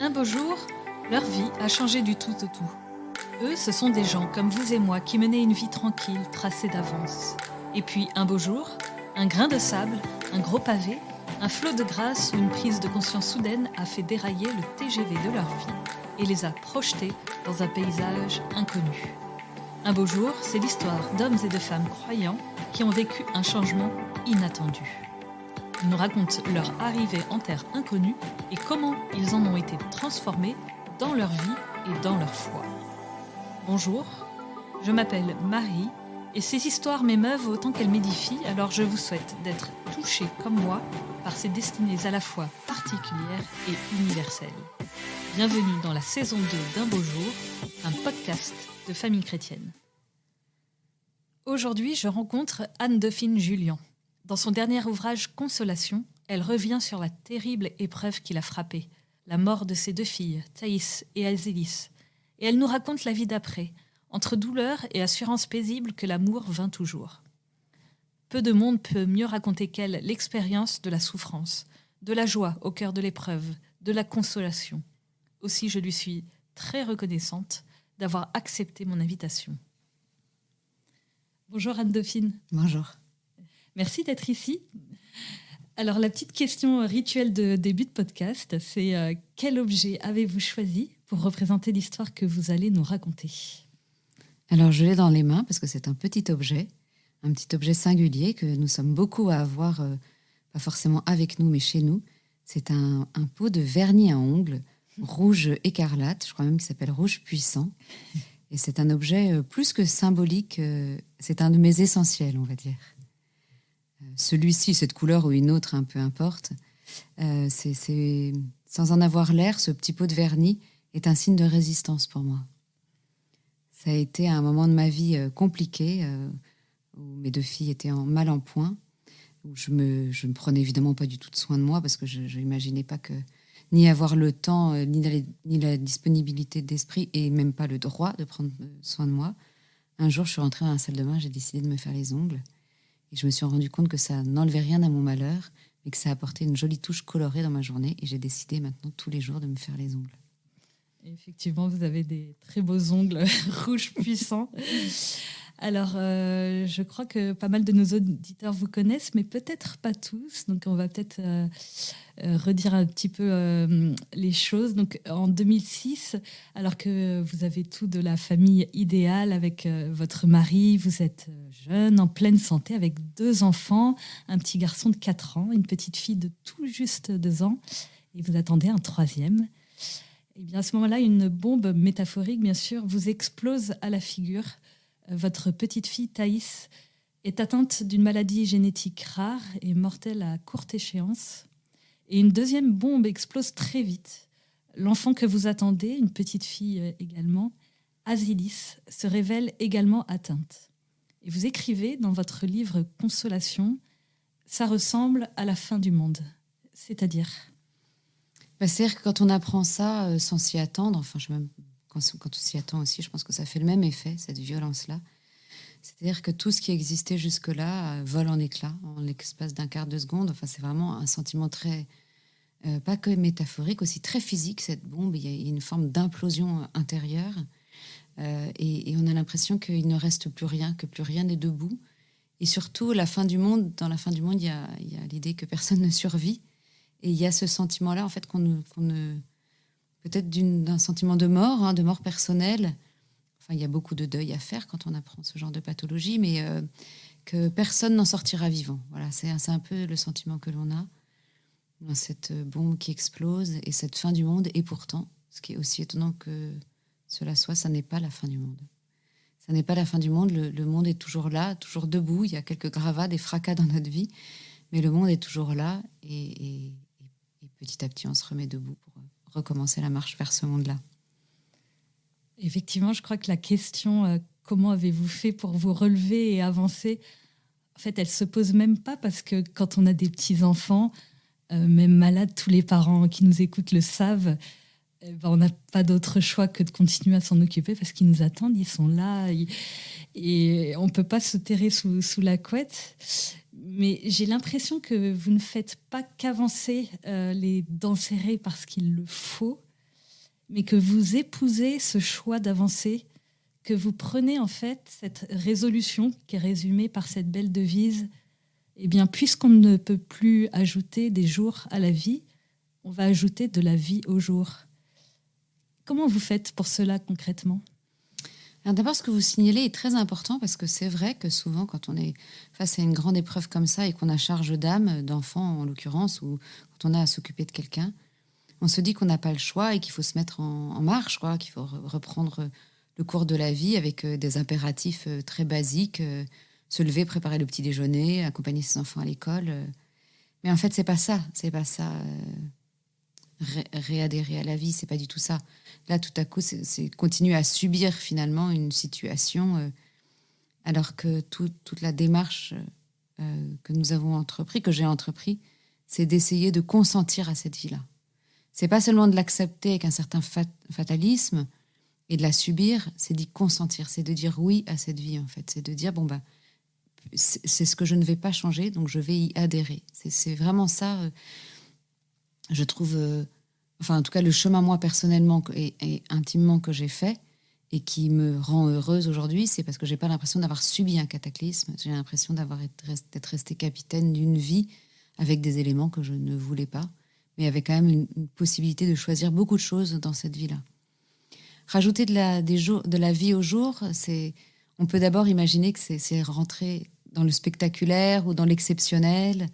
Un beau jour, leur vie a changé du tout au tout. Eux, ce sont des gens comme vous et moi qui menaient une vie tranquille, tracée d'avance. Et puis, un beau jour, un grain de sable, un gros pavé, un flot de grâce ou une prise de conscience soudaine a fait dérailler le TGV de leur vie et les a projetés dans un paysage inconnu. Un beau jour, c'est l'histoire d'hommes et de femmes croyants qui ont vécu un changement inattendu. Ils nous racontent leur arrivée en terre inconnue et comment ils en ont été transformés dans leur vie et dans leur foi. Bonjour, je m'appelle Marie et ces histoires m'émeuvent autant qu'elles m'édifient, alors je vous souhaite d'être touchés comme moi par ces destinées à la fois particulières et universelles. Bienvenue dans la saison 2 d'Un beau jour, un podcast de famille chrétienne. Aujourd'hui, je rencontre Anne-Dauphine Jullian. Dans son dernier ouvrage « Consolation », elle revient sur la terrible épreuve qui l'a frappée, la mort de ses 2 filles, Thaïs et Azélis. Et elle nous raconte la vie d'après, entre douleur et assurance paisible que l'amour vint toujours. Peu de monde peut mieux raconter qu'elle l'expérience de la souffrance, de la joie au cœur de l'épreuve, de la consolation. Aussi, je lui suis très reconnaissante d'avoir accepté mon invitation. Bonjour Anne-Dauphine. Bonjour. Merci d'être ici. Alors, la petite question rituelle de début de podcast, c'est quel objet avez-vous choisi pour représenter l'histoire que vous allez nous raconter ? Alors, je l'ai dans les mains parce que c'est un petit objet singulier que nous sommes beaucoup à avoir, pas forcément avec nous, mais chez nous. C'est un pot de vernis à ongles rouge écarlate, je crois même qu'il s'appelle rouge puissant. Et c'est un objet plus que symbolique, c'est un de mes essentiels, on va dire. Celui-ci, cette couleur ou une autre, peu importe, c'est sans en avoir l'air, ce petit pot de vernis est un signe de résistance pour moi. Ça a été un moment de ma vie compliqué, où mes 2 filles étaient mal en point, où je me prenais évidemment pas du tout de soin de moi, parce que je n'imaginais pas que ni avoir le temps, ni la disponibilité d'esprit, et même pas le droit de prendre soin de moi. Un jour, je suis rentrée dans la salle de bain, j'ai décidé de me faire les ongles. Et je me suis rendu compte que ça n'enlevait rien à mon malheur, mais que ça apportait une jolie touche colorée dans ma journée. Et j'ai décidé maintenant tous les jours de me faire les ongles. Effectivement, vous avez des très beaux ongles rouges puissants. Alors, je crois que pas mal de nos auditeurs vous connaissent, mais peut-être pas tous. Donc, on va peut-être redire un petit peu les choses. Donc, en 2006, alors que vous avez tout de la famille idéale avec votre mari, vous êtes jeune, en pleine santé, avec 2 enfants, un petit garçon de 4 ans, une petite fille de tout juste 2 ans, et vous attendez un 3e. Et bien, à ce moment-là, une bombe métaphorique, bien sûr, vous explose à la figure. Votre petite fille, Thaïs, est atteinte d'une maladie génétique rare et mortelle à courte échéance. Et une 2e bombe explose très vite. L'enfant que vous attendez, une petite fille également, Azélis, se révèle également atteinte. Et vous écrivez dans votre livre « Consolation », ça ressemble à la fin du monde. C'est-à-dire ? C'est-à-dire que quand on apprend ça sans s'y attendre, quand on s'y attend aussi, je pense que ça fait le même effet, cette violence-là. C'est-à-dire que tout ce qui existait jusque-là vole en éclats en l'espace d'un quart de seconde. Enfin, c'est vraiment un sentiment très, pas que métaphorique, aussi très physique, cette bombe. Il y a une forme d'implosion intérieure. Et on a l'impression qu'il ne reste plus rien, que plus rien n'est debout. Et surtout, la fin du monde, dans la fin du monde, il y a l'idée que personne ne survit. Et il y a ce sentiment-là, en fait, peut-être d'un sentiment de mort personnelle. Enfin, il y a beaucoup de deuil à faire quand on apprend ce genre de pathologie, mais que personne n'en sortira vivant. Voilà, c'est un peu le sentiment que l'on a dans cette bombe qui explose et cette fin du monde. Et pourtant, ce qui est aussi étonnant que cela soit, ça n'est pas la fin du monde. Ça n'est pas la fin du monde. Le monde est toujours là, toujours debout. Il y a quelques gravats, des fracas dans notre vie, mais le monde est toujours là et petit à petit, on se remet debout pour recommencer la marche vers ce monde-là. Effectivement, je crois que la question « Comment avez-vous fait pour vous relever et avancer ?» en fait, elle ne se pose même pas parce que quand on a des petits-enfants, même malades, tous les parents qui nous écoutent le savent, on n'a pas d'autre choix que de continuer à s'en occuper parce qu'ils nous attendent, ils sont là et on ne peut pas se terrer sous la couette. Mais j'ai l'impression que vous ne faites pas qu'avancer les dents serrées parce qu'il le faut, mais que vous épousez ce choix d'avancer, que vous prenez en fait cette résolution qui est résumée par cette belle devise, eh bien, puisqu'on ne peut plus ajouter des jours à la vie, on va ajouter de la vie au jour. Comment vous faites pour cela concrètement ? Alors d'abord, ce que vous signalez est très important parce que c'est vrai que souvent, quand on est face à une grande épreuve comme ça et qu'on a charge d'âme, d'enfant en l'occurrence, ou quand on a à s'occuper de quelqu'un, on se dit qu'on n'a pas le choix et qu'il faut se mettre en marche, quoi, qu'il faut reprendre le cours de la vie avec des impératifs très basiques, se lever, préparer le petit déjeuner, accompagner ses enfants à l'école. Mais en fait, c'est pas ça. Réadhérer à la vie, c'est pas du tout ça. Là, tout à coup, c'est continuer à subir finalement une situation, alors que toute la démarche que nous avons entrepris, que j'ai entrepris, c'est d'essayer de consentir à cette vie-là. C'est pas seulement de l'accepter avec un certain fatalisme et de la subir, c'est d'y consentir, c'est de dire oui à cette vie en fait, c'est de dire bon ben c'est ce que je ne vais pas changer, donc je vais y adhérer. C'est vraiment ça, je trouve, enfin en tout cas le chemin moi personnellement et intimement que j'ai fait et qui me rend heureuse aujourd'hui, c'est parce que j'ai pas l'impression d'avoir subi un cataclysme, j'ai l'impression d'être restée capitaine d'une vie avec des éléments que je ne voulais pas, mais avec quand même une possibilité de choisir beaucoup de choses dans cette vie-là. Rajouter de la vie au jour, on peut d'abord imaginer que c'est rentrer dans le spectaculaire ou dans l'exceptionnel,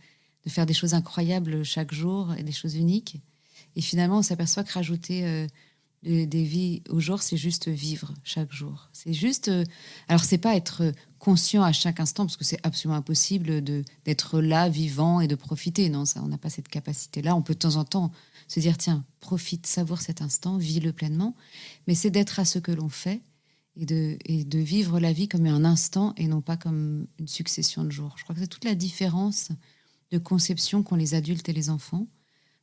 de faire des choses incroyables chaque jour et des choses uniques. Et finalement, on s'aperçoit que rajouter des vies au jour, c'est juste vivre chaque jour. C'est juste... alors, c'est pas être conscient à chaque instant, parce que c'est absolument impossible d'être là, vivant et de profiter. Non, ça, on n'a pas cette capacité-là. On peut de temps en temps se dire, tiens, profite, savoure cet instant, vis-le pleinement. Mais c'est d'être à ce que l'on fait et de vivre la vie comme un instant et non pas comme une succession de jours. Je crois que c'est toute la différence de conception qu'ont les adultes et les enfants.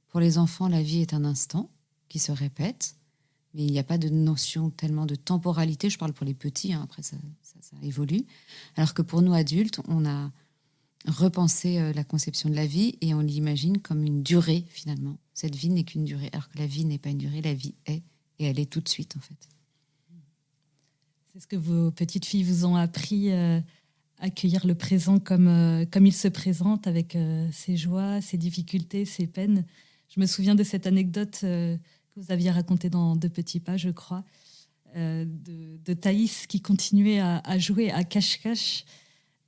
Pour les enfants, la vie est un instant qui se répète, mais il n'y a pas de notion tellement de temporalité. Je parle pour les petits, hein, après ça évolue. Alors que pour nous adultes, on a repensé la conception de la vie et on l'imagine comme une durée finalement. Cette vie n'est qu'une durée, alors que la vie n'est pas une durée, la vie est, et elle est tout de suite en fait. C'est ce que vos petites filles vous ont appris, accueillir le présent comme il se présente, avec ses joies, ses difficultés, ses peines. Je me souviens de cette anecdote que vous aviez racontée dans Deux petits pas, je crois, de Thaïs qui continuait à jouer à cache-cache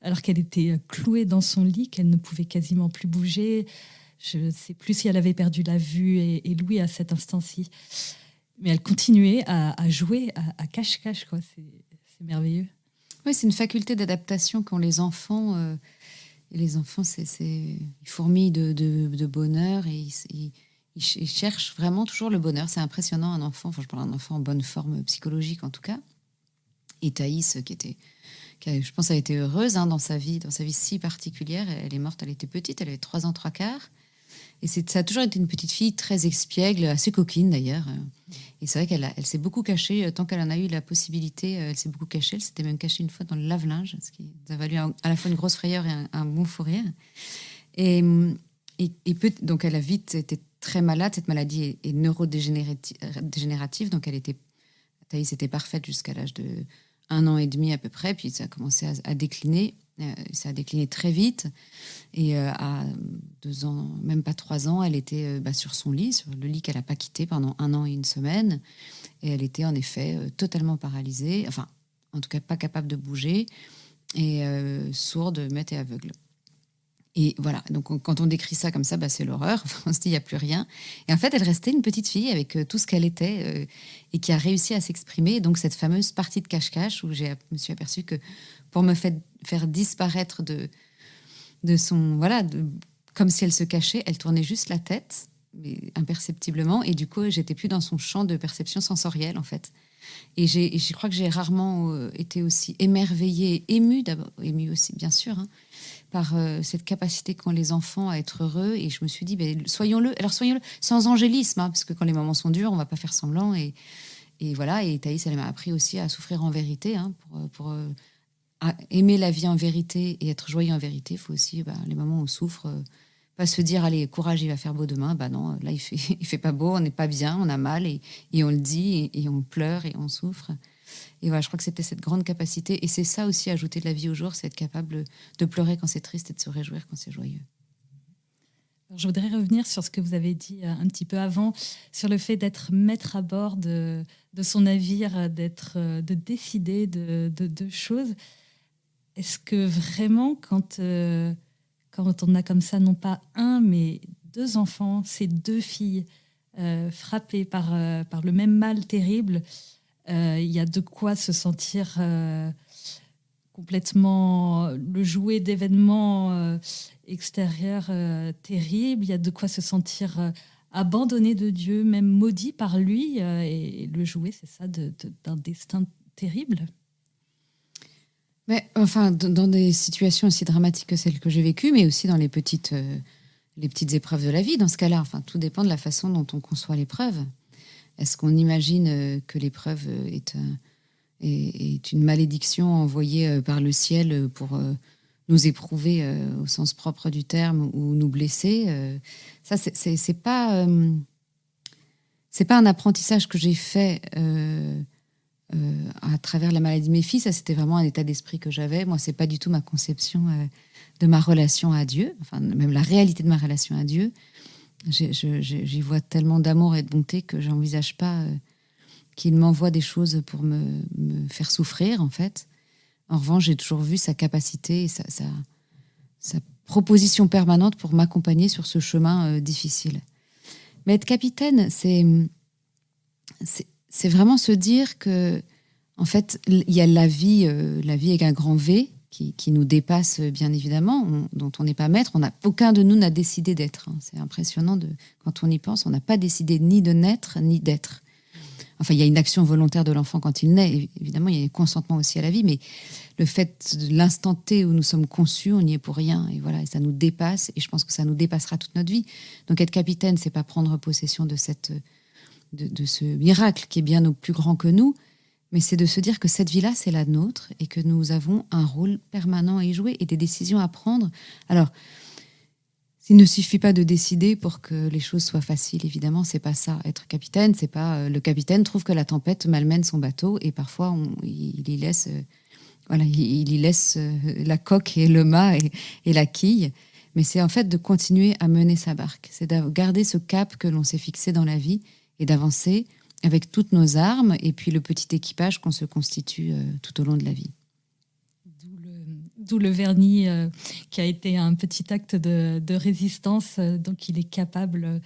alors qu'elle était clouée dans son lit, qu'elle ne pouvait quasiment plus bouger. Je ne sais plus si elle avait perdu la vue et l'ouïe à cet instant-ci. Mais elle continuait à jouer à cache-cache, quoi. C'est merveilleux. Oui, c'est une faculté d'adaptation qu'ont les enfants. Et les enfants, ils fourmillent de bonheur et ils cherchent vraiment toujours le bonheur. C'est impressionnant, un enfant. Enfin, je parle d'un enfant en bonne forme psychologique, en tout cas. Et Thaïs, je pense, a été heureuse dans sa vie si particulière. Elle est morte, elle était petite, elle avait 3 ans, 3/4. Et ça a toujours été une petite fille très espiègle, assez coquine d'ailleurs. Et c'est vrai qu'elle s'est beaucoup cachée, tant qu'elle en a eu la possibilité, elle s'est beaucoup cachée. Elle s'était même cachée une fois dans le lave-linge, ce qui nous a valu à la fois une grosse frayeur et un bon fou rire. Donc elle a vite été très malade. Cette maladie est neurodégénérative, donc Thaïs était parfaite jusqu'à l'âge de 1 an et demi à peu près, puis ça a commencé à décliner. Ça a décliné très vite et à 2 ans, même pas 3 ans, elle était sur son lit, sur le lit qu'elle n'a pas quitté pendant 1 an et 1 semaine. Et elle était en effet totalement paralysée, enfin, en tout cas pas capable de bouger et sourde, muette et aveugle. Et voilà, donc quand on décrit ça comme ça, c'est l'horreur. On se dit, il n'y a plus rien. Et en fait, elle restait une petite fille avec tout ce qu'elle était et qui a réussi à s'exprimer. Et donc, cette fameuse partie de cache-cache où je me suis aperçue que pour me faire disparaître de son... Voilà, comme si elle se cachait, elle tournait juste la tête, mais imperceptiblement. Et du coup, j'étais plus dans son champ de perception sensorielle, en fait. Et je crois que j'ai rarement été aussi émerveillée, émue d'abord, émue aussi, bien sûr, par cette capacité qu'ont les enfants à être heureux. Et je me suis dit, soyons-le sans angélisme, parce que quand les moments sont durs, on ne va pas faire semblant. Et voilà, et Thaïs, elle m'a appris aussi à souffrir en vérité, pour aimer la vie en vérité et être joyeux en vérité. Il faut aussi, les moments où on souffre, Pas se dire, allez, courage, il va faire beau demain. Bah non, là, il fait pas beau, on n'est pas bien, on a mal, et on le dit, et on pleure, et on souffre. Et voilà, je crois que c'était cette grande capacité. Et c'est ça aussi, ajouter de la vie au jour, c'est être capable de pleurer quand c'est triste et de se réjouir quand c'est joyeux. Alors, je voudrais revenir sur ce que vous avez dit un petit peu avant, sur le fait d'être maître à bord de son navire, de décider de choses. Est-ce que vraiment, quand on a comme ça, non pas un, mais 2 enfants, ces 2 filles frappées par le même mal terrible, il y a de quoi se sentir complètement le jouet d'événements extérieurs terribles. Il y a de quoi se sentir abandonné de Dieu, même maudit par lui. Et le jouet, c'est ça, d'un destin terrible. Mais enfin, dans des situations aussi dramatiques que celles que j'ai vécues, mais aussi dans les petites épreuves de la vie, dans ce cas-là, enfin, tout dépend de la façon dont on conçoit l'épreuve. Est-ce qu'on imagine que l'épreuve est une malédiction envoyée par le ciel pour nous éprouver au sens propre du terme ou nous blesser? Ça, c'est pas un apprentissage que j'ai fait à travers la maladie de mes filles. Ça, c'était vraiment un état d'esprit que j'avais. Moi, c'est pas du tout ma conception de ma relation à Dieu, enfin même la réalité de ma relation à Dieu. J'y vois tellement d'amour et de bonté que j'envisage pas qu'il m'envoie des choses pour me faire souffrir, en fait. En revanche, j'ai toujours vu sa capacité et sa proposition permanente pour m'accompagner sur ce chemin difficile. Mais être capitaine, c'est vraiment se dire que, en fait, il y a la vie avec un grand V qui nous dépasse, bien évidemment, dont on n'est pas maître. Aucun de nous n'a décidé d'être. C'est impressionnant quand on y pense. On n'a pas décidé ni de naître, ni d'être. Enfin, il y a une action volontaire de l'enfant quand il naît. Évidemment, il y a un consentement aussi à la vie, mais le fait de l'instant T où nous sommes conçus, on n'y est pour rien. Et voilà, et ça nous dépasse. Et je pense que ça nous dépassera toute notre vie. Donc, être capitaine, c'est pas prendre possession de ce miracle qui est bien plus grand que nous, mais c'est de se dire que cette vie-là, c'est la nôtre et que nous avons un rôle permanent à y jouer et des décisions à prendre. Alors, il ne suffit pas de décider pour que les choses soient faciles, évidemment, c'est pas ça. Être capitaine, c'est pas le capitaine trouve que la tempête malmène son bateau et parfois il y laisse la coque et le mât et la quille. Mais c'est en fait de continuer à mener sa barque. C'est de garder ce cap que l'on s'est fixé dans la vie et d'avancer avec toutes nos armes et puis le petit équipage qu'on se constitue tout au long de la vie. D'où le vernis qui a été un petit acte de résistance. Donc il est capable,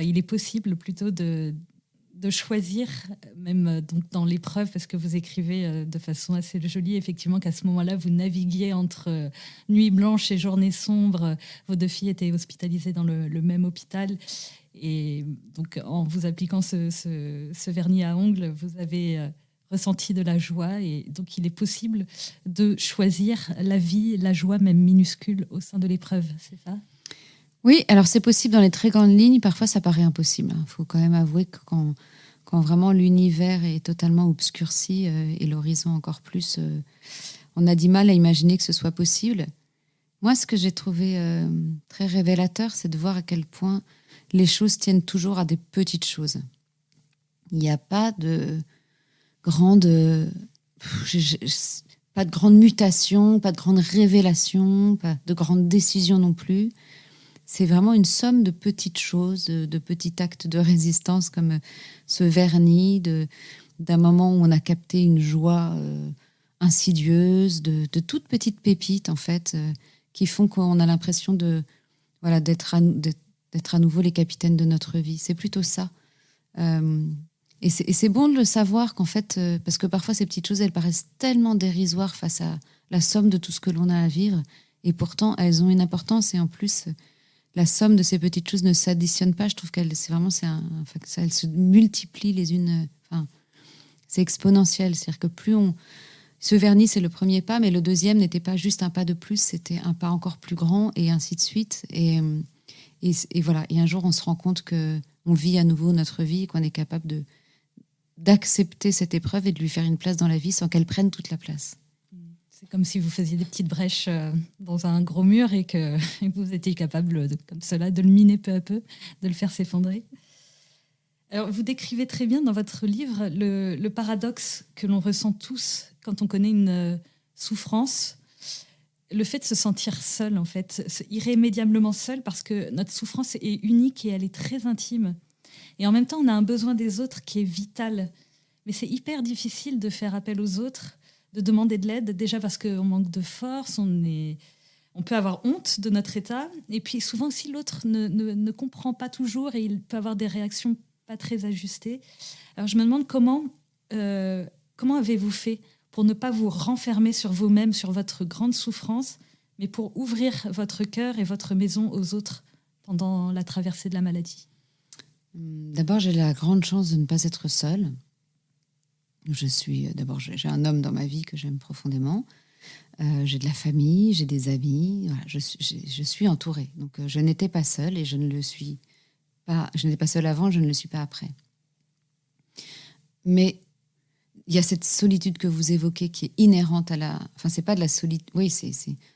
il est possible plutôt de choisir, même donc dans l'épreuve, parce que vous écrivez de façon assez jolie, effectivement, qu'à ce moment-là, vous naviguiez entre nuit blanche et journée sombre. Vos 2 filles étaient hospitalisées dans le même hôpital. Et donc, en vous appliquant ce vernis à ongles, vous avez ressenti de la joie. Et donc, il est possible de choisir la vie, la joie, même minuscule, au sein de l'épreuve, c'est ça ? Oui, alors c'est possible dans les très grandes lignes. Parfois, ça paraît impossible. Il faut quand même avouer que quand vraiment l'univers est totalement obscurci et l'horizon encore plus, on a du mal à imaginer que ce soit possible. Moi, ce que j'ai trouvé très révélateur, c'est de voir à quel point les choses tiennent toujours à des petites choses. Il n'y a pas de grande mutation, pas de grande révélation, pas de grande décision non plus. C'est vraiment une somme de petites choses, de petits actes de résistance comme ce vernis, d'un moment où on a capté une joie insidieuse, de toutes petites pépites en fait, qui font qu'on a l'impression d'être à nouveau les capitaines de notre vie. C'est plutôt ça. Et c'est bon de le savoir qu'en fait, parce que parfois ces petites choses, elles paraissent tellement dérisoires face à la somme de tout ce que l'on a à vivre, et pourtant elles ont une importance, et en plus la somme de ces petites choses ne s'additionne pas. Je trouve qu'elles se multiplient les unes. C'est exponentiel. C'est-à-dire que ce vernis, c'est le premier pas, mais le deuxième n'était pas juste un pas de plus, c'était un pas encore plus grand, et ainsi de suite. Et voilà. Et un jour, on se rend compte que on vit à nouveau notre vie, qu'on est capable d'accepter cette épreuve et de lui faire une place dans la vie sans qu'elle prenne toute la place. C'est comme si vous faisiez des petites brèches dans un gros mur et que vous étiez capable, comme cela, de le miner peu à peu, de le faire s'effondrer. Alors, vous décrivez très bien dans votre livre le paradoxe que l'on ressent tous quand on connaît une souffrance, le fait de se sentir seul, en fait, irrémédiablement seul, parce que notre souffrance est unique et elle est très intime. Et en même temps, on a un besoin des autres qui est vital. Mais c'est hyper difficile de faire appel aux autres, de demander de l'aide, déjà parce qu'on manque de force, on peut avoir honte de notre état, et puis souvent aussi l'autre ne comprend pas toujours et il peut avoir des réactions pas très ajustées. Alors je me demande comment avez-vous fait pour ne pas vous renfermer sur vous-même, sur votre grande souffrance, mais pour ouvrir votre cœur et votre maison aux autres pendant la traversée de la maladie? D'abord, j'ai la grande chance de ne pas être seule. J'ai un homme dans ma vie que j'aime profondément. J'ai de la famille, j'ai des amis. Voilà, je suis entourée. Donc, je n'étais pas seule et je ne le suis pas. Je n'étais pas seule avant, je ne le suis pas après. Mais il y a cette solitude que vous évoquez qui est inhérente à la... Enfin, c'est pas de la solitude... Oui, c'est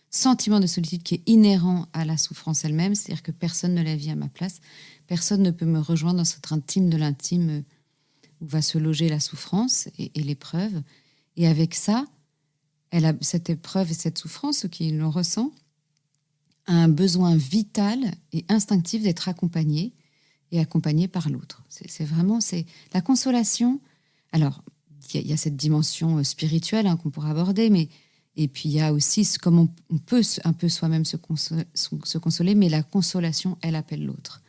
sentiment de solitude qui est inhérent à la souffrance elle-même. C'est-à-dire que personne ne la vit à ma place. Personne ne peut me rejoindre dans cette intime de l'intime où va se loger la souffrance et l'épreuve. Et avec ça, cette épreuve et cette souffrance, ceux qui le ressent, a un besoin vital et instinctif d'être accompagné et accompagné par l'autre. C'est vraiment la consolation. Alors, il y a cette dimension spirituelle qu'on pourra aborder, et puis il y a aussi comment on peut un peu soi-même se consoler, mais la consolation, elle appelle l'autre.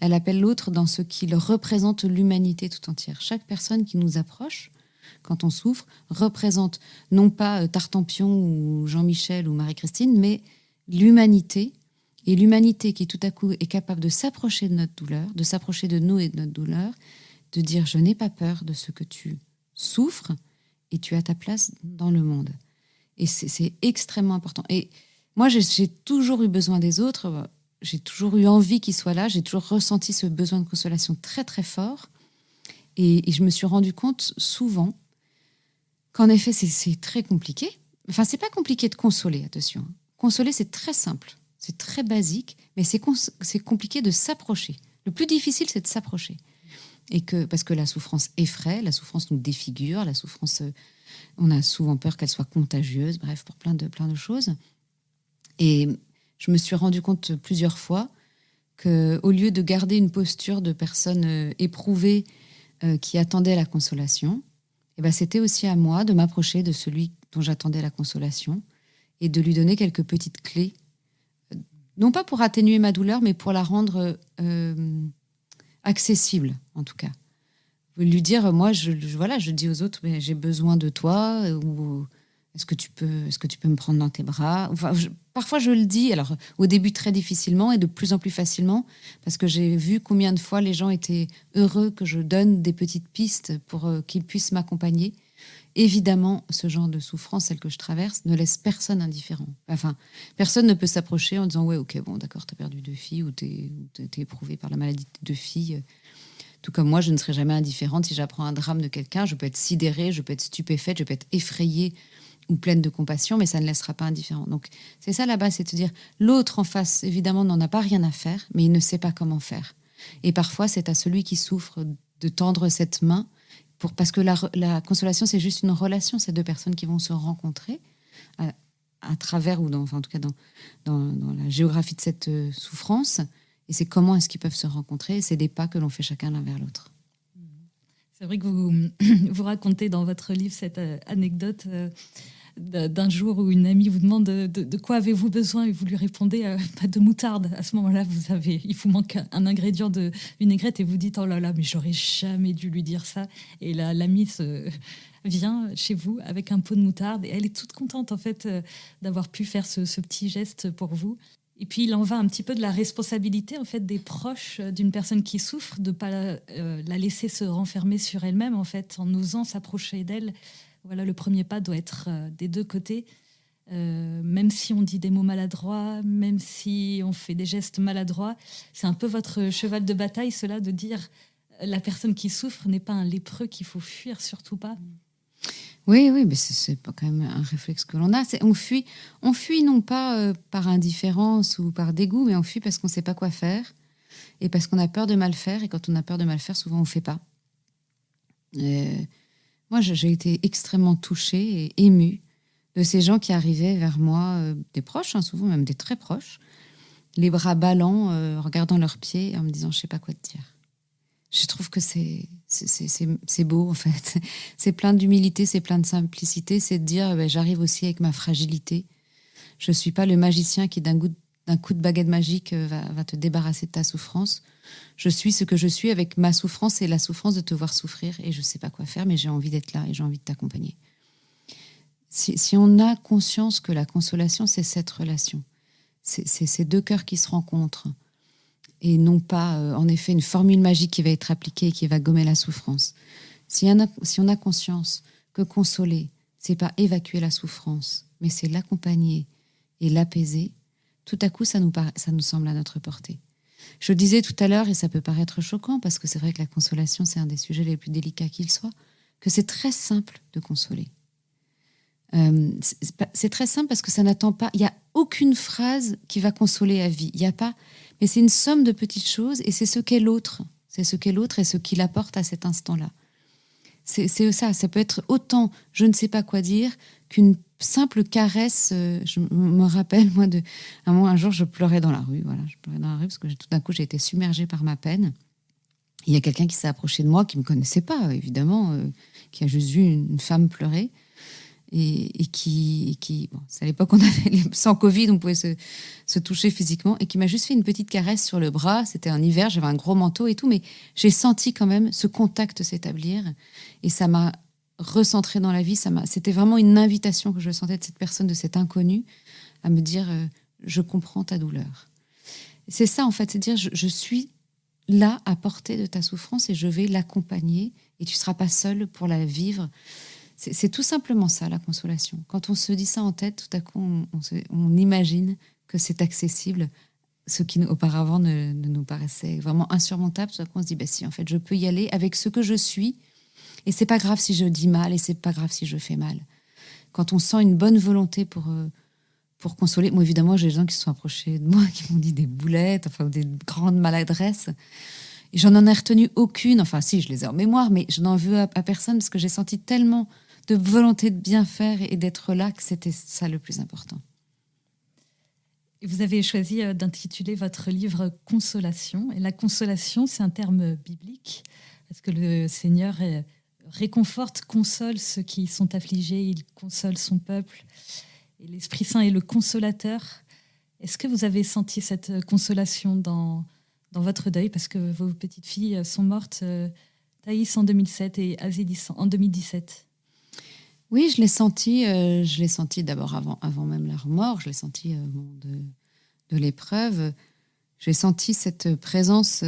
Elle appelle l'autre dans ce qui représente l'humanité tout entière. Chaque personne qui nous approche, quand on souffre, représente non pas Tartampion ou Jean-Michel ou Marie-Christine, mais l'humanité. Et l'humanité qui tout à coup est capable de s'approcher de notre douleur, de s'approcher de nous et de notre douleur, de dire « je n'ai pas peur de ce que tu souffres et tu as ta place dans le monde ». Et c'est extrêmement important. Et moi, j'ai toujours eu besoin des autres. J'ai toujours eu envie qu'ils soient là. J'ai toujours ressenti ce besoin de consolation très, très fort. Et je me suis rendu compte souvent qu'en effet, c'est très compliqué. Enfin, c'est pas compliqué de consoler, attention. Consoler, c'est très simple. C'est très basique, mais c'est compliqué de s'approcher. Le plus difficile, c'est de s'approcher. Parce que la souffrance effraie, la souffrance nous défigure, la souffrance, on a souvent peur qu'elle soit contagieuse, bref, pour plein de choses. Et je me suis rendu compte plusieurs fois qu'au lieu de garder une posture de personne éprouvée qui attendait la consolation, eh ben, c'était aussi à moi de m'approcher de celui dont j'attendais la consolation et de lui donner quelques petites clés, non pas pour atténuer ma douleur, mais pour la rendre accessible, en tout cas. Lui dire, moi, je dis aux autres, mais j'ai besoin de toi, ou est-ce que tu peux me prendre dans tes bras? Enfin, parfois, je le dis, alors au début très difficilement et de plus en plus facilement, parce que j'ai vu combien de fois les gens étaient heureux que je donne des petites pistes pour qu'ils puissent m'accompagner. Évidemment, ce genre de souffrance, celle que je traverse, ne laisse personne indifférent. Enfin, personne ne peut s'approcher en disant « ouais, ok, bon, d'accord, t'as perdu 2 filles ou t'es éprouvé par la maladie de 2 filles ». Tout comme moi, je ne serai jamais indifférente si j'apprends un drame de quelqu'un. Je peux être sidérée, je peux être stupéfaite, je peux être effrayée ou pleine de compassion, mais ça ne laissera pas indifférent. Donc, c'est ça là-bas, c'est de se dire, l'autre en face, évidemment, n'en a pas rien à faire, mais il ne sait pas comment faire. Et parfois, c'est à celui qui souffre de tendre cette main, parce que la consolation, c'est juste une relation, c'est 2 personnes qui vont se rencontrer à travers, ou en tout cas dans la géographie de cette souffrance. Et c'est comment est-ce qu'ils peuvent se rencontrer. C'est des pas que l'on fait chacun l'un vers l'autre. C'est vrai que vous racontez dans votre livre cette anecdote d'un jour où une amie vous demande de quoi avez-vous besoin et vous lui répondez pas de moutarde. À ce moment-là, il vous manque un ingrédient de vinaigrette et vous dites oh là là, mais j'aurais jamais dû lui dire ça. Et là, l'amie vient chez vous avec un pot de moutarde et elle est toute contente en fait d'avoir pu faire ce petit geste pour vous. Et puis, il en va un petit peu de la responsabilité en fait, des proches d'une personne qui souffre, de ne pas la laisser se renfermer sur elle-même, en fait, en osant s'approcher d'elle. Voilà, le premier pas doit être des 2 côtés. Même si on dit des mots maladroits, même si on fait des gestes maladroits, c'est un peu votre cheval de bataille, cela, de dire la personne qui souffre n'est pas un lépreux qu'il faut fuir, surtout pas. Oui, oui, mais c'est pas quand même un réflexe que l'on a. On fuit non pas par indifférence ou par dégoût, mais on fuit parce qu'on ne sait pas quoi faire et parce qu'on a peur de mal faire. Et quand on a peur de mal faire, souvent on ne fait pas. Et moi, j'ai été extrêmement touchée et émue de ces gens qui arrivaient vers moi, des proches, hein, souvent même des très proches, les bras ballants, regardant leurs pieds, en me disant « je ne sais pas quoi te dire ». Je trouve que c'est beau, en fait. C'est plein d'humilité, c'est plein de simplicité. C'est de dire, j'arrive aussi avec ma fragilité. Je ne suis pas le magicien qui, d'un coup de baguette magique, va te débarrasser de ta souffrance. Je suis ce que je suis avec ma souffrance et la souffrance de te voir souffrir. Et je ne sais pas quoi faire, mais j'ai envie d'être là et j'ai envie de t'accompagner. Si on a conscience que la consolation, c'est cette relation, c'est ces deux cœurs qui se rencontrent, et non pas, en effet, une formule magique qui va être appliquée et qui va gommer la souffrance. Si on a conscience que consoler, c'est pas évacuer la souffrance, mais c'est l'accompagner et l'apaiser, tout à coup, ça nous semble à notre portée. Je disais tout à l'heure, et ça peut paraître choquant, parce que c'est vrai que la consolation, c'est un des sujets les plus délicats qu'il soit, que c'est très simple de consoler. C'est très simple parce que ça n'attend pas. Il n'y a aucune phrase qui va consoler à vie. Il n'y a pas. Mais c'est une somme de petites choses et c'est ce qu'est l'autre. C'est ce qu'est l'autre et ce qu'il apporte à cet instant-là. C'est ça. Ça peut être autant je ne sais pas quoi dire qu'une simple caresse. Je me rappelle, moi, un jour, je pleurais dans la rue. Voilà, je pleurais dans la rue parce que tout d'un coup, j'ai été submergée par ma peine. Il y a quelqu'un qui s'est approché de moi, qui ne me connaissait pas, évidemment, qui a juste vu une femme pleurer. Et qui bon, c'est à l'époque on avait sans Covid, on pouvait se toucher physiquement, et qui m'a juste fait une petite caresse sur le bras. C'était un hiver, j'avais un gros manteau et tout, mais j'ai senti quand même ce contact s'établir et ça m'a recentré dans la vie. C'était vraiment une invitation que je sentais de cette personne, de cet inconnu, à me dire je comprends ta douleur. C'est ça en fait, c'est dire je suis là à portée de ta souffrance et je vais l'accompagner et tu seras pas seul pour la vivre. C'est tout simplement ça, la consolation. Quand on se dit ça en tête, tout à coup, on imagine que c'est accessible, ce qui auparavant ne nous paraissait vraiment insurmontable. Tout à coup, on se dit, si, en fait, je peux y aller avec ce que je suis, et c'est pas grave si je dis mal, et c'est pas grave si je fais mal. Quand on sent une bonne volonté pour consoler, moi, évidemment, j'ai des gens qui se sont approchés de moi, qui m'ont dit des boulettes, enfin, des grandes maladresses. Et j'en ai retenu aucune, enfin, si, je les ai en mémoire, mais je n'en veux à personne, parce que j'ai senti tellement de volonté de bien faire et d'être là, que c'était ça le plus important. Et vous avez choisi d'intituler votre livre « Consolation ». Et la consolation, c'est un terme biblique, parce que le Seigneur réconforte, console ceux qui sont affligés, il console son peuple. Et l'Esprit Saint est le consolateur. Est-ce que vous avez senti cette consolation dans votre deuil, parce que vos petites filles sont mortes, Thaïs en 2007 et Azélis en 2017? Oui, je l'ai senti d'abord avant même leur mort, je l'ai senti de l'épreuve. J'ai senti cette présence,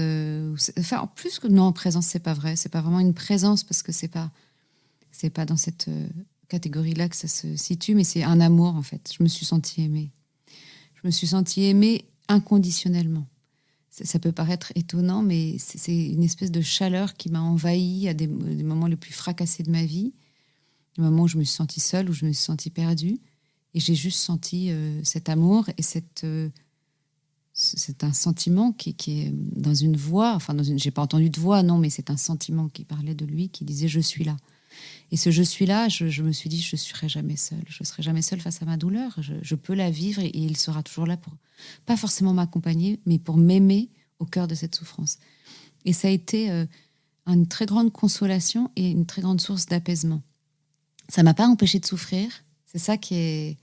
enfin, plus que non, présence, c'est pas vrai, c'est pas vraiment une présence parce que c'est pas dans cette catégorie-là que ça se situe, mais c'est un amour en fait. Je me suis sentie aimée. Je me suis sentie aimée inconditionnellement. Ça peut paraître étonnant, mais c'est une espèce de chaleur qui m'a envahie à des moments les plus fracassés de ma vie. Le moment où je me suis sentie seule, où je me suis sentie perdue. Et j'ai juste senti cet amour et c'est un sentiment qui est dans une voix. Enfin, j'ai pas entendu de voix, non, mais c'est un sentiment qui parlait de lui, qui disait « je suis là ». Et ce « je suis là », je me suis dit « je ne serai jamais seule ». Je ne serai jamais seule face à ma douleur. Je peux la vivre et il sera toujours là pour, pas forcément m'accompagner, mais pour m'aimer au cœur de cette souffrance. Et ça a été une très grande consolation et une très grande source d'apaisement. Ça m'a pas empêché de souffrir. C'est ça qui est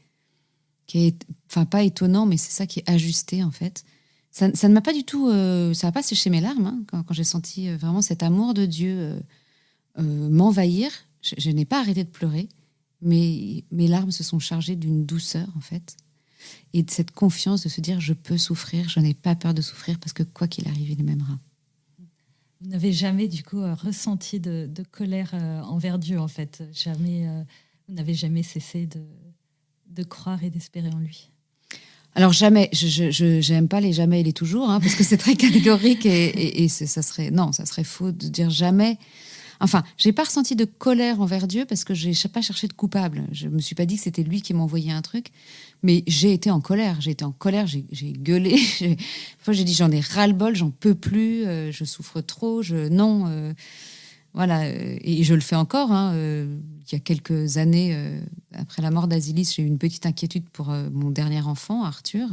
enfin pas étonnant, mais c'est ça qui est ajusté en fait. Ça ne m'a pas du tout, ça n'a pas séché mes larmes hein, quand j'ai senti vraiment cet amour de Dieu m'envahir. Je n'ai pas arrêté de pleurer, mais mes larmes se sont chargées d'une douceur en fait, et de cette confiance de se dire je peux souffrir, je n'ai pas peur de souffrir parce que quoi qu'il arrive, il m'aimera. Vous n'avez jamais, du coup, ressenti de colère envers Dieu, en fait. Jamais, vous n'avez jamais cessé de croire et d'espérer en lui. Alors jamais, je n'aime pas les jamais et les toujours, hein, parce que c'est très catégorique et ça serait faux de dire jamais. Enfin, j'ai pas ressenti de colère envers Dieu parce que j'ai pas cherché de coupable. Je me suis pas dit que c'était lui qui m'envoyait un truc, mais j'ai été en colère. J'ai gueulé. Parfois, j'ai dit j'en ai ras-le-bol, j'en peux plus, je souffre trop. Voilà, et je le fais encore. Il y a quelques années, après la mort d'Asilis, j'ai eu une petite inquiétude pour mon dernier enfant, Arthur,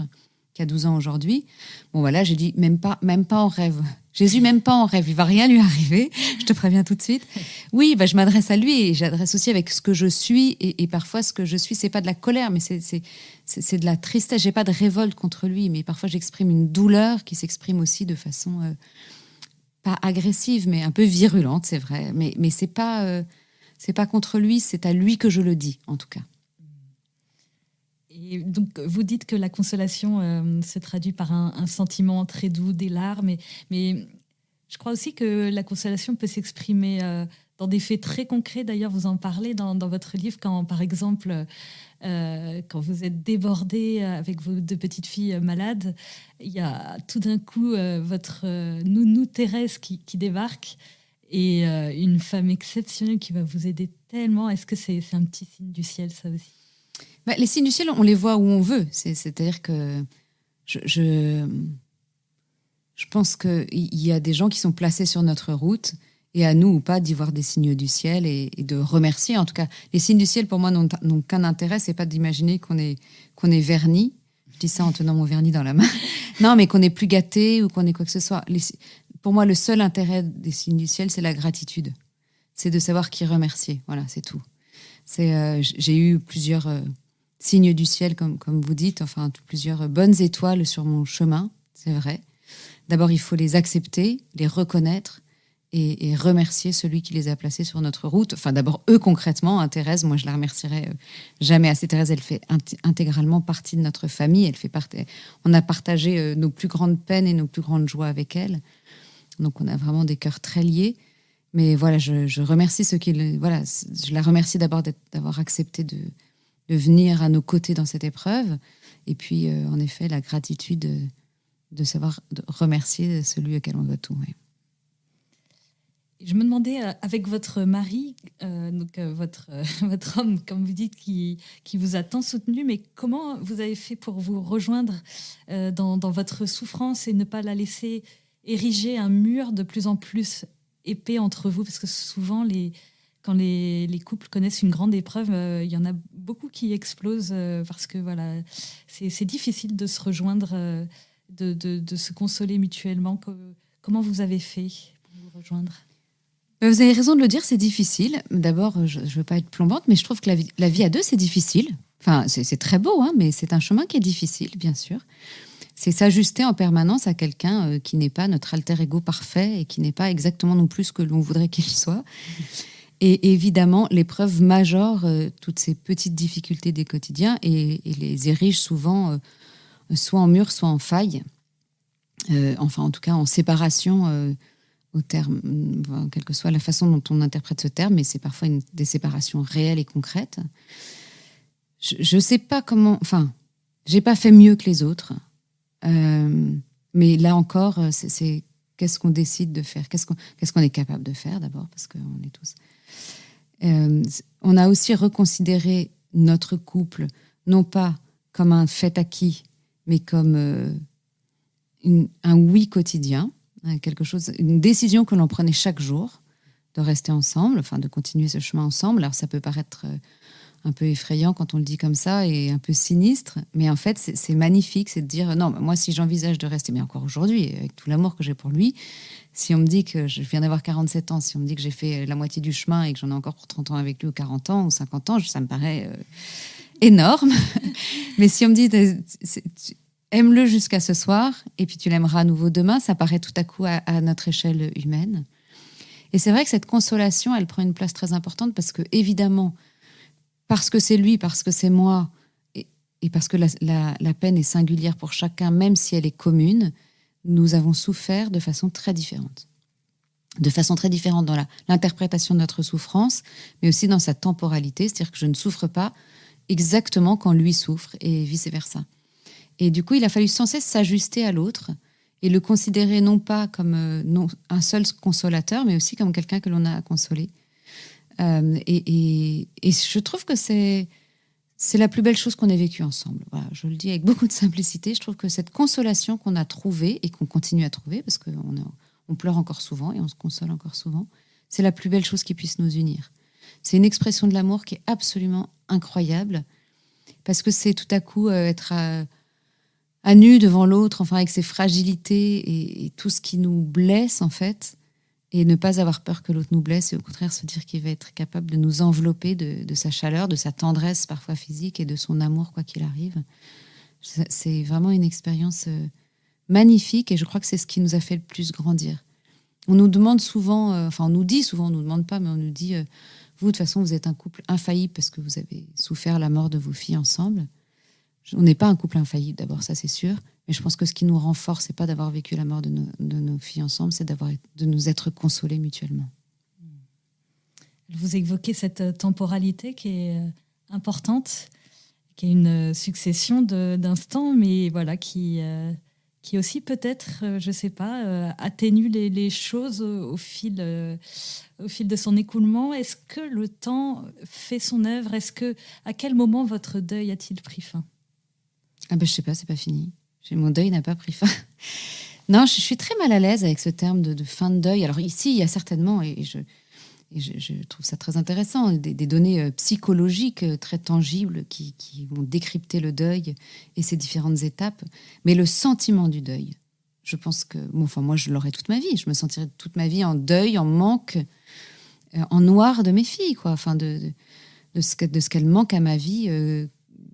qui a 12 ans aujourd'hui. Bon, voilà, j'ai dit, même pas en rêve. Jésus, même pas en rêve, il va rien lui arriver, je te préviens tout de suite. Oui, je m'adresse à lui et j'adresse aussi avec ce que je suis. Et parfois, ce que je suis, c'est pas de la colère, mais c'est de la tristesse. J'ai pas de révolte contre lui, mais parfois, j'exprime une douleur qui s'exprime aussi de façon pas agressive, mais un peu virulente, c'est vrai. Mais c'est pas contre lui, c'est à lui que je le dis, en tout cas. Et donc, vous dites que la consolation se traduit par un sentiment très doux, des larmes, mais je crois aussi que la consolation peut s'exprimer dans des faits très concrets. D'ailleurs, vous en parlez dans votre livre, quand, par exemple, quand vous êtes débordé avec vos 2 petites filles malades, il y a tout d'un coup votre nounou Thérèse qui débarque et une femme exceptionnelle qui va vous aider tellement. Est-ce que c'est un petit signe du ciel, ça aussi? Les signes du ciel, on les voit où on veut. C'est-à-dire que je pense qu'il y a des gens qui sont placés sur notre route et à nous ou pas d'y voir des signes du ciel et de remercier. En tout cas, les signes du ciel, pour moi, n'ont qu'un intérêt, c'est pas d'imaginer qu'on est verni. Je dis ça en tenant mon vernis dans la main. Non, mais qu'on est plus gâté ou qu'on est quoi que ce soit. Pour moi, le seul intérêt des signes du ciel, c'est la gratitude. C'est de savoir qui remercier. Voilà, c'est tout. J'ai eu plusieurs signes du ciel, comme vous dites, enfin, plusieurs bonnes étoiles sur mon chemin, c'est vrai. D'abord, il faut les accepter, les reconnaître et remercier celui qui les a placés sur notre route. Enfin, d'abord, eux concrètement, Thérèse, moi, je la remercierai jamais assez. Thérèse, elle fait intégralement partie de notre famille. On a partagé nos plus grandes peines et nos plus grandes joies avec elle. Donc, on a vraiment des cœurs très liés. Mais voilà, je remercie ceux qui... Voilà, je la remercie d'abord d'avoir accepté de venir à nos côtés dans cette épreuve. Et puis, en effet, la gratitude de savoir remercier celui auquel on doit tout. Ouais. Je me demandais, avec votre mari, votre homme, comme vous dites, qui vous a tant soutenu, mais comment vous avez fait pour vous rejoindre dans votre souffrance et ne pas la laisser ériger un mur de plus en plus épais entre vous? Parce que souvent, quand les couples connaissent une grande épreuve, il y en a beaucoup qui explosent parce que voilà, c'est difficile de se rejoindre, de se consoler mutuellement. Comment vous avez fait pour vous rejoindre? Vous avez raison de le dire, c'est difficile. D'abord, je ne veux pas être plombante, mais je trouve que la vie à deux, c'est difficile. Enfin, c'est très beau, mais c'est un chemin qui est difficile, bien sûr. C'est s'ajuster en permanence à quelqu'un qui n'est pas notre alter ego parfait et qui n'est pas exactement non plus ce que l'on voudrait qu'il soit. Et évidemment, l'épreuve majore toutes ces petites difficultés des quotidiens et les érige souvent soit en mur, soit en faille. Enfin, en tout cas, en séparation au terme, quelle que soit la façon dont on interprète ce terme, mais c'est parfois des séparations réelles et concrètes. Je ne sais pas comment... Enfin, je n'ai pas fait mieux que les autres. Mais là encore, c'est qu'est-ce qu'on décide de faire, qu'est-ce qu'on est capable de faire d'abord, parce qu'on est tous... on a aussi reconsidéré notre couple, non pas comme un fait acquis, mais comme un oui quotidien, quelque chose, une décision que l'on prenait chaque jour, de rester ensemble, enfin de continuer ce chemin ensemble. Alors ça peut paraître un peu effrayant quand on le dit comme ça et un peu sinistre, mais en fait c'est magnifique, c'est de dire non, moi si j'envisage de rester, mais encore aujourd'hui, avec tout l'amour que j'ai pour lui, si on me dit que je viens d'avoir 47 ans, si on me dit que j'ai fait la moitié du chemin et que j'en ai encore pour 30 ans avec lui, ou 40 ans, ou 50 ans, ça me paraît énorme. Mais si on me dit aime-le jusqu'à ce soir et puis tu l'aimeras à nouveau demain, ça paraît tout à coup à notre échelle humaine. Et c'est vrai que cette consolation, elle prend une place très importante parce que, évidemment, parce que c'est lui, parce que c'est moi, et parce que la peine est singulière pour chacun, même si elle est commune, nous avons souffert de façon très différente. De façon très différente dans l'interprétation de notre souffrance, mais aussi dans sa temporalité, c'est-à-dire que je ne souffre pas exactement quand lui souffre, et vice-versa. Et du coup, il a fallu sans cesse s'ajuster à l'autre et le considérer non pas comme non, un seul consolateur, mais aussi comme quelqu'un que l'on a à consoler. Et je trouve que c'est la plus belle chose qu'on ait vécue ensemble. Voilà, je le dis avec beaucoup de simplicité. Je trouve que cette consolation qu'on a trouvée et qu'on continue à trouver, parce qu'on pleure encore souvent et on se console encore souvent, c'est la plus belle chose qui puisse nous unir. C'est une expression de l'amour qui est absolument incroyable, parce que c'est tout à coup être à nu devant l'autre, enfin avec ses fragilités et tout ce qui nous blesse en fait, et ne pas avoir peur que l'autre nous blesse, et au contraire se dire qu'il va être capable de nous envelopper de sa chaleur, de sa tendresse parfois physique et de son amour quoi qu'il arrive. C'est vraiment une expérience magnifique, et je crois que c'est ce qui nous a fait le plus grandir. On nous demande souvent, on nous dit souvent, on nous demande pas, mais on nous dit vous de toute façon vous êtes un couple infaillible parce que vous avez souffert la mort de vos filles ensemble. On n'est pas un couple infaillible, d'abord, ça c'est sûr. Mais je pense que ce qui nous rend fort, c'est pas d'avoir vécu la mort de nos filles ensemble, c'est de nous être consolés mutuellement. Vous évoquez cette temporalité qui est importante, qui est une succession d'instants, mais voilà, qui aussi peut-être, je sais pas, atténue les choses au fil de son écoulement. Est-ce que le temps fait son œuvre ? À quel moment votre deuil a-t-il pris fin ? Ah ben, je sais pas, c'est pas fini. Mon deuil n'a pas pris fin. Non, je suis très mal à l'aise avec ce terme de fin de deuil. Alors ici, il y a certainement, et je trouve ça très intéressant, des données psychologiques très tangibles qui vont décrypter le deuil et ses différentes étapes. Mais le sentiment du deuil, je pense que, moi, je l'aurai toute ma vie. Je me sentirai toute ma vie en deuil, en manque, en noir de mes filles, quoi. Enfin, de ce qu'elles manquent à ma vie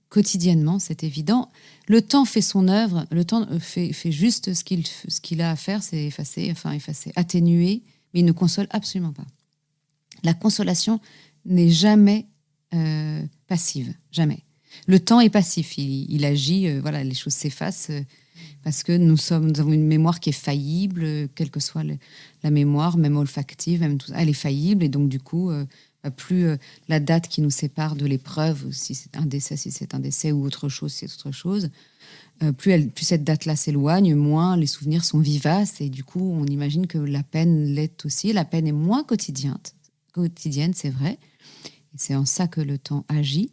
quotidiennement, c'est évident. Le temps fait son œuvre, le temps fait juste ce qu'il a à faire, c'est effacer, atténuer, mais il ne console absolument pas. La consolation n'est jamais passive, jamais. Le temps est passif, il agit, les choses s'effacent parce que nous avons une mémoire qui est faillible, quelle que soit la mémoire, même olfactive, même tout ça, elle est faillible, et donc du coup, plus la date qui nous sépare de l'épreuve, si c'est un décès ou autre chose, si c'est autre chose, plus cette date-là s'éloigne, moins les souvenirs sont vivaces, et du coup, on imagine que la peine l'est aussi. La peine est moins quotidienne, c'est vrai, et c'est en ça que le temps agit.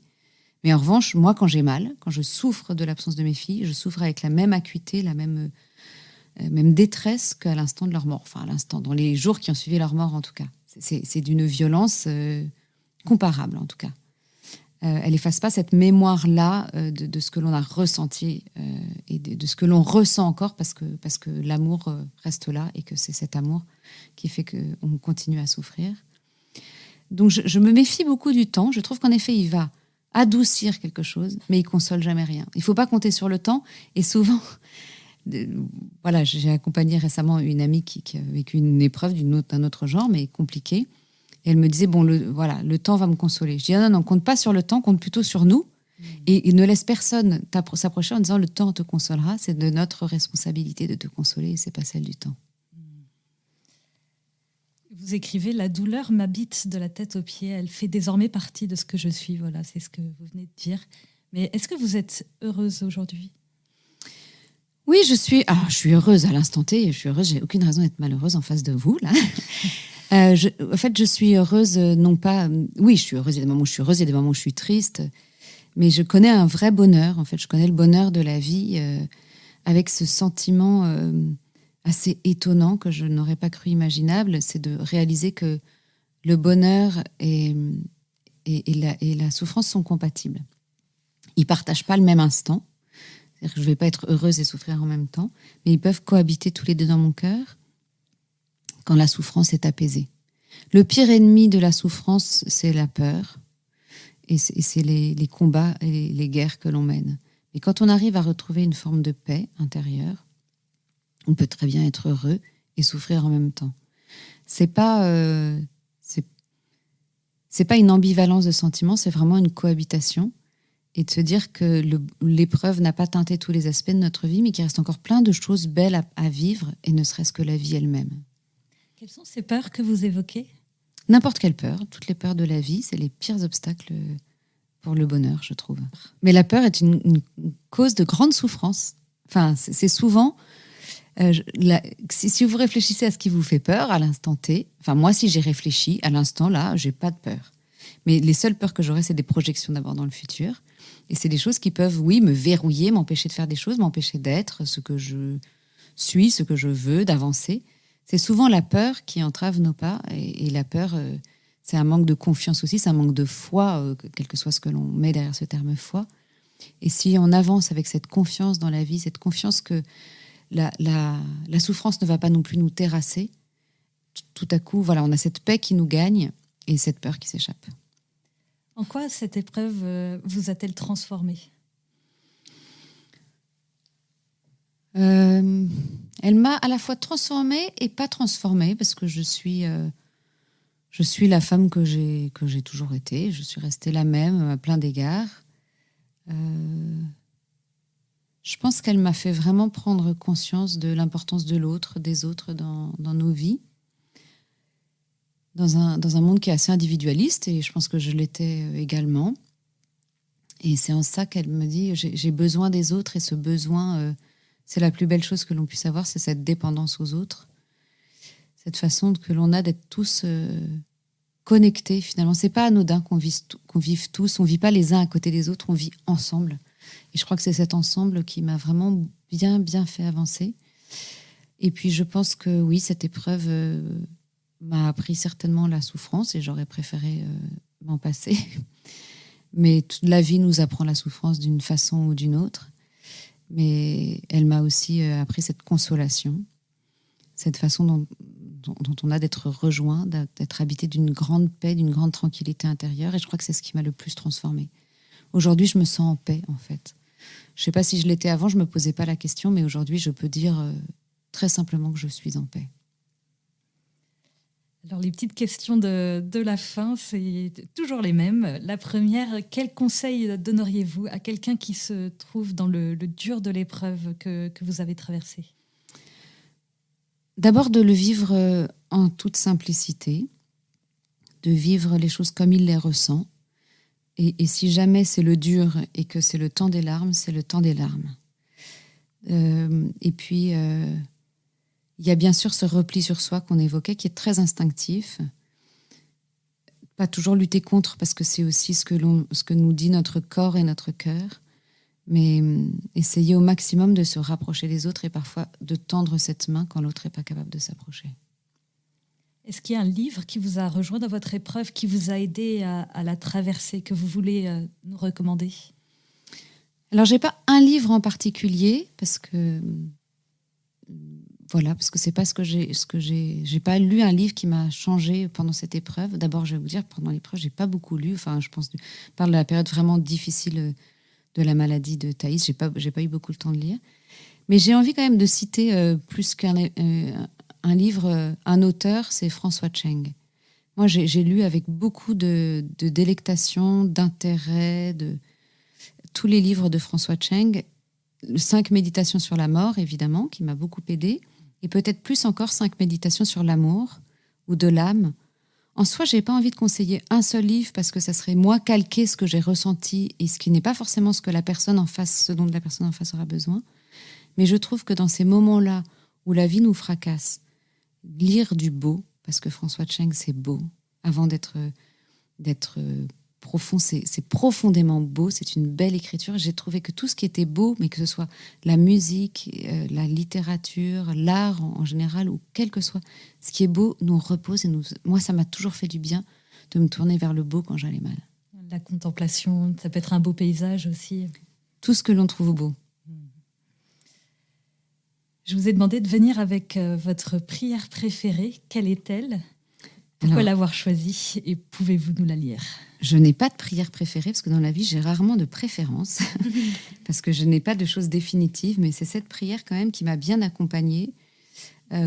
Mais en revanche, moi, quand j'ai mal, quand je souffre de l'absence de mes filles, je souffre avec la même acuité, la même détresse qu'à l'instant de leur mort. Enfin, à l'instant, dans les jours qui ont suivi leur mort, en tout cas. C'est d'une violence comparable, en tout cas. Elle n'efface pas cette mémoire-là de ce que l'on a ressenti et de ce que l'on ressent encore, parce que l'amour reste là, et que c'est cet amour qui fait qu'on continue à souffrir. Donc, je me méfie beaucoup du temps. Je trouve qu'en effet, il va adoucir quelque chose, mais il console jamais rien. Il ne faut pas compter sur le temps, et souvent... j'ai accompagné récemment une amie qui a vécu une épreuve d'un autre genre, mais compliquée. Et elle me disait, le temps va me consoler. Je dis, non, compte pas sur le temps, compte plutôt sur nous. Et ne laisse personne s'approcher en disant, le temps te consolera. C'est de notre responsabilité de te consoler, et c'est pas celle du temps. Vous écrivez, la douleur m'habite de la tête aux pieds. Elle fait désormais partie de ce que je suis. Voilà, c'est ce que vous venez de dire. Mais est-ce que vous êtes heureuse aujourd'hui ? Oui, je suis heureuse à l'instant T. Je suis heureuse, j'ai aucune raison d'être malheureuse en face de vous, là. En fait, je suis heureuse, non pas... Oui, je suis heureuse, il y a des moments où je suis heureuse, il y a des moments où je suis triste, mais je connais un vrai bonheur. En fait, je connais le bonheur de la vie avec ce sentiment assez étonnant que je n'aurais pas cru imaginable, c'est de réaliser que le bonheur et la souffrance sont compatibles. Ils ne partagent pas le même instant. C'est-à-dire que je ne vais pas être heureuse et souffrir en même temps, mais ils peuvent cohabiter tous les deux dans mon cœur quand la souffrance est apaisée. Le pire ennemi de la souffrance, c'est la peur, et c'est les combats et les guerres que l'on mène. Mais quand on arrive à retrouver une forme de paix intérieure, on peut très bien être heureux et souffrir en même temps. C'est pas une ambivalence de sentiments, c'est vraiment une cohabitation. Et de se dire que l'épreuve n'a pas teinté tous les aspects de notre vie, mais qu'il reste encore plein de choses belles à vivre, et ne serait-ce que la vie elle-même. Quelles sont ces peurs que vous évoquez ? N'importe quelle peur, toutes les peurs de la vie, c'est les pires obstacles pour le bonheur, je trouve. Mais la peur est une cause de grande souffrance. Enfin, c'est souvent Si vous réfléchissez à ce qui vous fait peur à l'instant T, enfin moi si j'ai réfléchi, à l'instant là, j'ai pas de peur. Mais les seules peurs que j'aurais, c'est des projections d'abord dans le futur. Et c'est des choses qui peuvent, oui, me verrouiller, m'empêcher de faire des choses, m'empêcher d'être ce que je suis, ce que je veux, d'avancer. C'est souvent la peur qui entrave nos pas. Et la peur, c'est un manque de confiance aussi, c'est un manque de foi, quel que soit ce que l'on met derrière ce terme foi. Et si on avance avec cette confiance dans la vie, cette confiance que la souffrance ne va pas non plus nous terrasser, tout à coup, voilà, on a cette paix qui nous gagne et cette peur qui s'échappe. En quoi cette épreuve vous a-t-elle transformée ? Elle m'a à la fois transformée et pas transformée, parce que je suis la femme que j'ai toujours été. Je suis restée la même à plein d'égards. Je pense qu'elle m'a fait vraiment prendre conscience de l'importance de l'autre, des autres dans nos vies. Dans un monde qui est assez individualiste, et je pense que je l'étais également. Et c'est en ça qu'elle me dit, j'ai besoin des autres, et ce besoin, c'est la plus belle chose que l'on puisse avoir, c'est cette dépendance aux autres. Cette façon que l'on a d'être tous connectés, finalement. C'est pas anodin qu'on vive tous, on vit pas les uns à côté des autres, on vit ensemble. Et je crois que c'est cet ensemble qui m'a vraiment bien fait avancer. Et puis je pense que oui, cette épreuve m'a appris certainement la souffrance, et j'aurais préféré m'en passer. Mais toute la vie nous apprend la souffrance d'une façon ou d'une autre. Mais elle m'a aussi appris cette consolation, cette façon dont on a d'être rejoint, d'être habité d'une grande paix, d'une grande tranquillité intérieure. Et je crois que c'est ce qui m'a le plus transformée. Aujourd'hui, je me sens en paix, en fait. Je ne sais pas si je l'étais avant, je ne me posais pas la question, mais aujourd'hui, je peux dire très simplement que je suis en paix. Alors, les petites questions de la fin, c'est toujours les mêmes. La première, quel conseil donneriez-vous à quelqu'un qui se trouve dans le dur de l'épreuve que vous avez traversée ? D'abord, de le vivre en toute simplicité, de vivre les choses comme il les ressent. Et si jamais c'est le dur et que c'est le temps des larmes, c'est le temps des larmes. Et puis, il y a bien sûr ce repli sur soi qu'on évoquait, qui est très instinctif. Pas toujours lutter contre, parce que c'est aussi ce que nous dit notre corps et notre cœur. Mais essayer au maximum de se rapprocher des autres, et parfois de tendre cette main quand l'autre n'est pas capable de s'approcher. Est-ce qu'il y a un livre qui vous a rejoint dans votre épreuve, qui vous a aidé à la traverser, que vous voulez nous recommander ? Alors, je n'ai pas un livre en particulier, parce que c'est pas j'ai pas lu un livre qui m'a changé pendant cette épreuve. D'abord, je vais vous dire, pendant l'épreuve, j'ai pas beaucoup lu. Enfin, je parle de la période vraiment difficile de la maladie de Thaïs. J'ai pas eu beaucoup le temps de lire. Mais j'ai envie quand même de citer plus qu'un un livre, un auteur, c'est François Cheng. Moi, j'ai lu avec beaucoup de délectation, d'intérêt, tous les livres de François Cheng. 5 méditations sur la mort, évidemment, qui m'a beaucoup aidée. Et peut-être plus encore 5 méditations sur l'amour ou de l'âme. En soi, je n'ai pas envie de conseiller un seul livre, parce que ça serait moi calquer ce que j'ai ressenti, et ce qui n'est pas forcément ce dont la personne en face aura besoin. Mais je trouve que dans ces moments-là où la vie nous fracasse, lire du beau, parce que François Cheng, c'est beau. Avant d'être profond, c'est profondément beau, c'est une belle écriture. J'ai trouvé que tout ce qui était beau, mais que ce soit la musique, la littérature, l'art en général, ou quel que soit, ce qui est beau nous repose. Moi, ça m'a toujours fait du bien de me tourner vers le beau quand j'allais mal. La contemplation, ça peut être un beau paysage aussi. Tout ce que l'on trouve beau. Je vous ai demandé de venir avec votre prière préférée. Quelle est-elle ? Pourquoi l'avoir choisie, et pouvez-vous nous la lire ? Je n'ai pas de prière préférée, parce que dans la vie, j'ai rarement de préférence, parce que je n'ai pas de choses définitives, mais c'est cette prière quand même qui m'a bien accompagnée,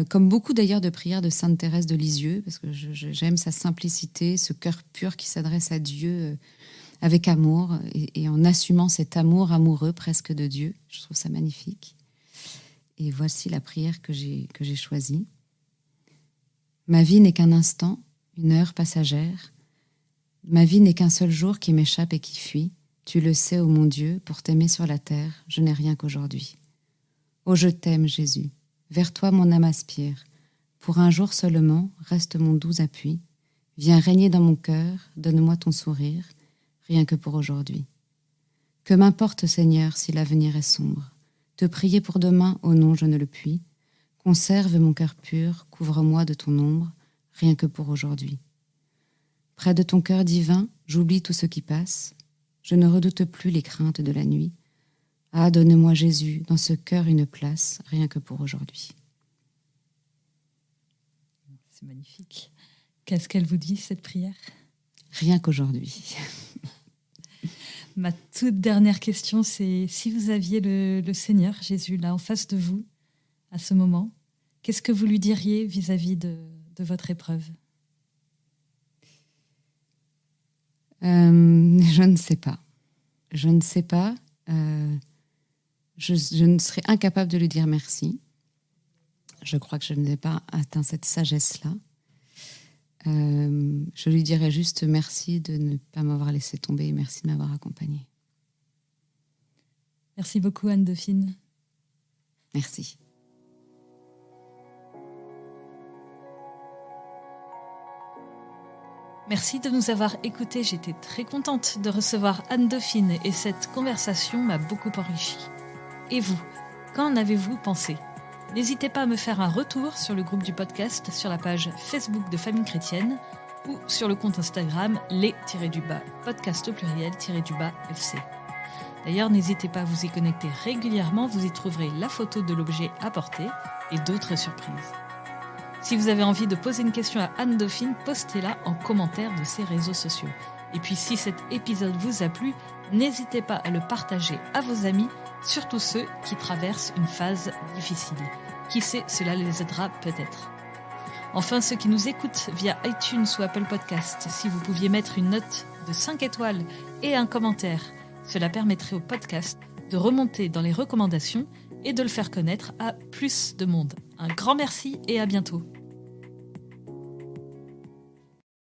comme beaucoup d'ailleurs de prières de Sainte Thérèse de Lisieux, parce que j'aime sa simplicité, ce cœur pur qui s'adresse à Dieu avec amour, et en assumant cet amour amoureux presque de Dieu. Je trouve ça magnifique. Et voici la prière que j'ai choisie. Ma vie n'est qu'un instant, une heure passagère. Ma vie n'est qu'un seul jour qui m'échappe et qui fuit. Tu le sais, ô mon Dieu, pour t'aimer sur la terre, je n'ai rien qu'aujourd'hui. Ô je t'aime, Jésus, Vers toi mon âme aspire. Pour un jour seulement, reste mon doux appui. Viens régner dans mon cœur, donne-moi ton sourire, rien que pour aujourd'hui. Que m'importe, Seigneur, si l'avenir est sombre. Te prier pour demain, oh non, je ne le puis. Conserve mon cœur pur, couvre-moi de ton ombre, rien que pour aujourd'hui. Près de ton cœur divin, j'oublie tout ce qui passe. Je ne redoute plus les craintes de la nuit. Ah, donne-moi Jésus, dans ce cœur une place, rien que pour aujourd'hui. C'est magnifique. Qu'est-ce qu'elle vous dit, cette prière ? Rien qu'aujourd'hui. Ma toute dernière question, c'est si vous aviez le Seigneur Jésus là en face de vous, à ce moment, qu'est-ce que vous lui diriez vis-à-vis de votre épreuve ? Je ne sais pas. Je ne sais pas. Je ne serais incapable de lui dire merci. Je crois que je n'ai pas atteint cette sagesse-là. Je lui dirais juste merci de ne pas m'avoir laissé tomber et merci de m'avoir accompagnée. Merci beaucoup, Anne-Dauphine. Merci. Merci de nous avoir écoutés. J'étais très contente de recevoir Anne-Dauphine et cette conversation m'a beaucoup enrichie. Et vous, qu'en avez-vous pensé ? N'hésitez pas à me faire un retour sur le groupe du podcast, sur la page Facebook de Famille Chrétienne ou sur le compte Instagram les-podcast au pluriel-FC. D'ailleurs, n'hésitez pas à vous y connecter régulièrement, vous y trouverez la photo de l'objet apporté et d'autres surprises. Si vous avez envie de poser une question à Anne-Dauphine, postez-la en commentaire de ses réseaux sociaux. Et puis si cet épisode vous a plu, n'hésitez pas à le partager à vos amis, surtout ceux qui traversent une phase difficile. Qui sait, cela les aidera peut-être. Enfin, ceux qui nous écoutent via iTunes ou Apple Podcast, si vous pouviez mettre une note de 5 étoiles et un commentaire, cela permettrait au podcast de remonter dans les recommandations et de le faire connaître à plus de monde. Un grand merci et à bientôt.